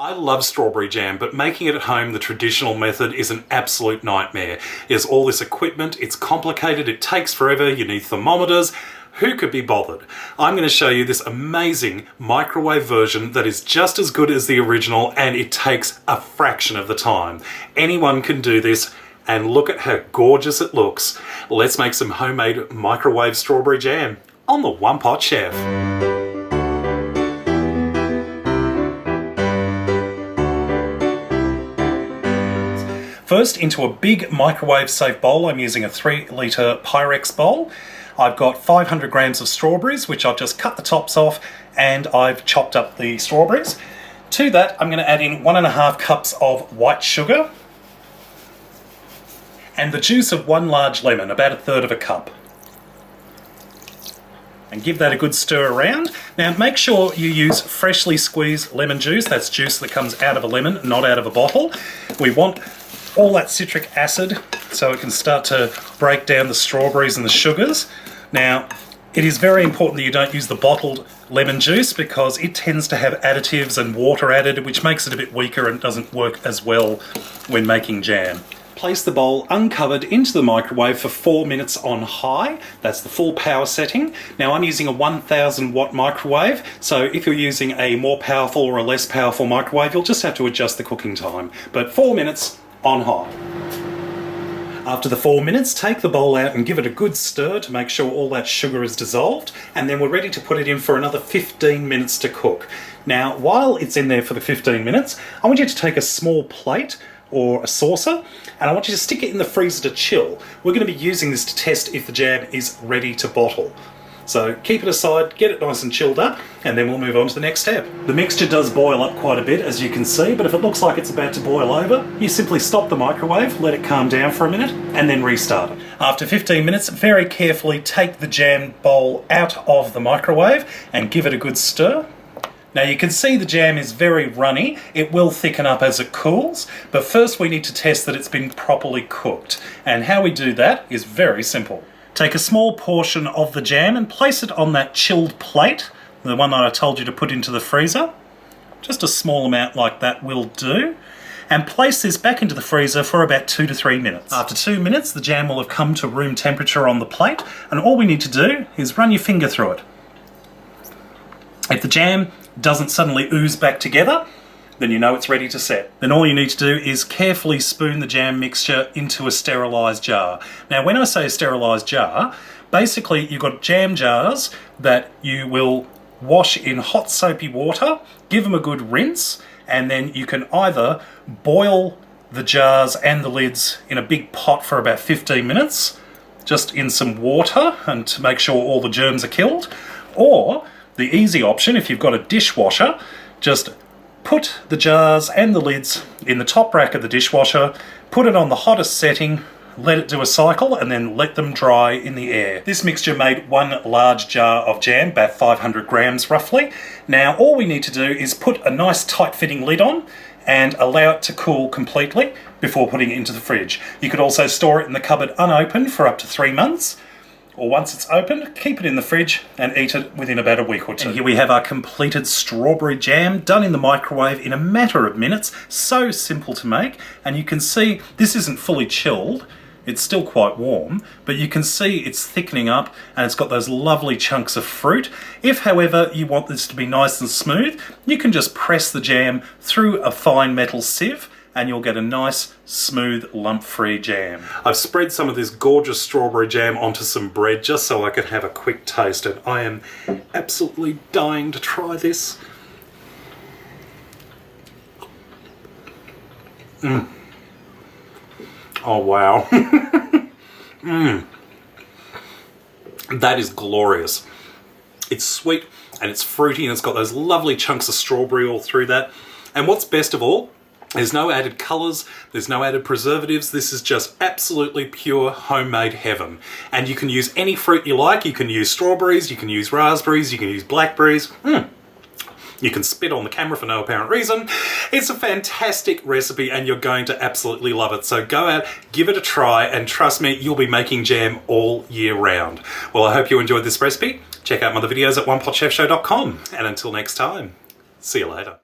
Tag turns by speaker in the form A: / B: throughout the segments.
A: I love strawberry jam, but making it at home the traditional method is an absolute nightmare. There's all this equipment, it's complicated, it takes forever, you need thermometers. Who could be bothered? I'm going to show you this amazing microwave version that is just as good as the original, and it takes a fraction of the time. Anyone can do this, and look at how gorgeous it looks. Let's make some homemade microwave strawberry jam on the One Pot Chef. First, into a big microwave safe bowl, I'm using a 3-litre Pyrex bowl. I've got 500 grams of strawberries, which I've just cut the tops off, and I've chopped up the strawberries. To that, I'm going to add in 1.5 cups of white sugar and the juice of 1 large lemon, about 1/3 of a cup. And give that a good stir around. Now make sure you use freshly squeezed lemon juice. That's juice that comes out of a lemon, not out of a bottle. We want all that citric acid so it can start to break down the strawberries and the sugars. Now, it is very important that you don't use the bottled lemon juice because it tends to have additives and water added, which makes it a bit weaker and doesn't work as well when making jam. Place the bowl uncovered into the microwave for 4 minutes on high. That's the full power setting. Now I'm using a 1000 watt microwave, so if you're using a more powerful or a less powerful microwave, you'll just have to adjust the cooking time. But 4 minutes on high. After the 4 minutes, take the bowl out and give it a good stir to make sure all that sugar is dissolved, and then we're ready to put it in for another 15 minutes to cook. Now, while it's in there for the 15 minutes, I want you to take a small plate or a saucer, and I want you to stick it in the freezer to chill. We're going to be using this to test if the jam is ready to bottle. So keep it aside, get it nice and chilled up, and then we'll move on to the next step. The mixture does boil up quite a bit, as you can see, but if it looks like it's about to boil over, you simply stop the microwave, let it calm down for a minute, and then restart it. After 15 minutes, very carefully take the jam bowl out of the microwave and give it a good stir. Now you can see the jam is very runny. It will thicken up as it cools, but first we need to test that it's been properly cooked. And how we do that is very simple. Take a small portion of the jam and place it on that chilled plate, the one that I told you to put into the freezer. Just a small amount like that will do. And place this back into the freezer for about 2 to 3 minutes. After 2 minutes, the jam will have come to room temperature on the plate, and all we need to do is run your finger through it. If the jam doesn't suddenly ooze back together, then you know it's ready to set. Then all you need to do is carefully spoon the jam mixture into a sterilised jar. Now when I say a sterilised jar, basically you've got jam jars that you will wash in hot soapy water, give them a good rinse, and then you can either boil the jars and the lids in a big pot for about 15 minutes, just in some water and to make sure all the germs are killed, or the easy option, if you've got a dishwasher, just put the jars and the lids in the top rack of the dishwasher, put it on the hottest setting, let it do a cycle, and then let them dry in the air. This mixture made 1 large jar of jam, about 500 grams roughly. Now all we need to do is put a nice tight-fitting lid on and allow it to cool completely before putting it into the fridge. You could also store it in the cupboard unopened for up to 3 months. Or once it's opened, keep it in the fridge and eat it within about a week or 2. And here we have our completed strawberry jam done in the microwave in a matter of minutes. So simple to make, and you can see this isn't fully chilled. It's still quite warm, but you can see it's thickening up and it's got those lovely chunks of fruit. If, however, you want this to be nice and smooth, you can just press the jam through a fine metal sieve and you'll get a nice, smooth, lump-free jam. I've spread some of this gorgeous strawberry jam onto some bread just so I could have a quick taste, and I am absolutely dying to try this. Oh, wow. That is glorious. It's sweet and it's fruity and it's got those lovely chunks of strawberry all through that. And what's best of all, there's no added colours, there's no added preservatives, this is just absolutely pure homemade heaven. And you can use any fruit you like, you can use strawberries, you can use raspberries, you can use blackberries. You can spit on the camera for no apparent reason. It's a fantastic recipe and you're going to absolutely love it. So go out, give it a try, and trust me, you'll be making jam all year round. Well, I hope you enjoyed this recipe. Check out my other videos at OnePotChefShow.com. And until next time, see you later.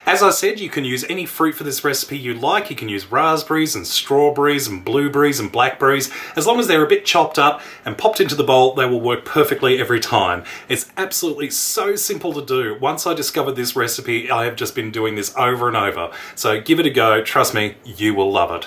A: As I said, you can use any fruit for this recipe you like. You can use raspberries and strawberries and blueberries and blackberries. As long as they're a bit chopped up and popped into the bowl, they will work perfectly every time. It's absolutely so simple to do. Once I discovered this recipe, I have just been doing this over and over. So give it a go. Trust me, you will love it.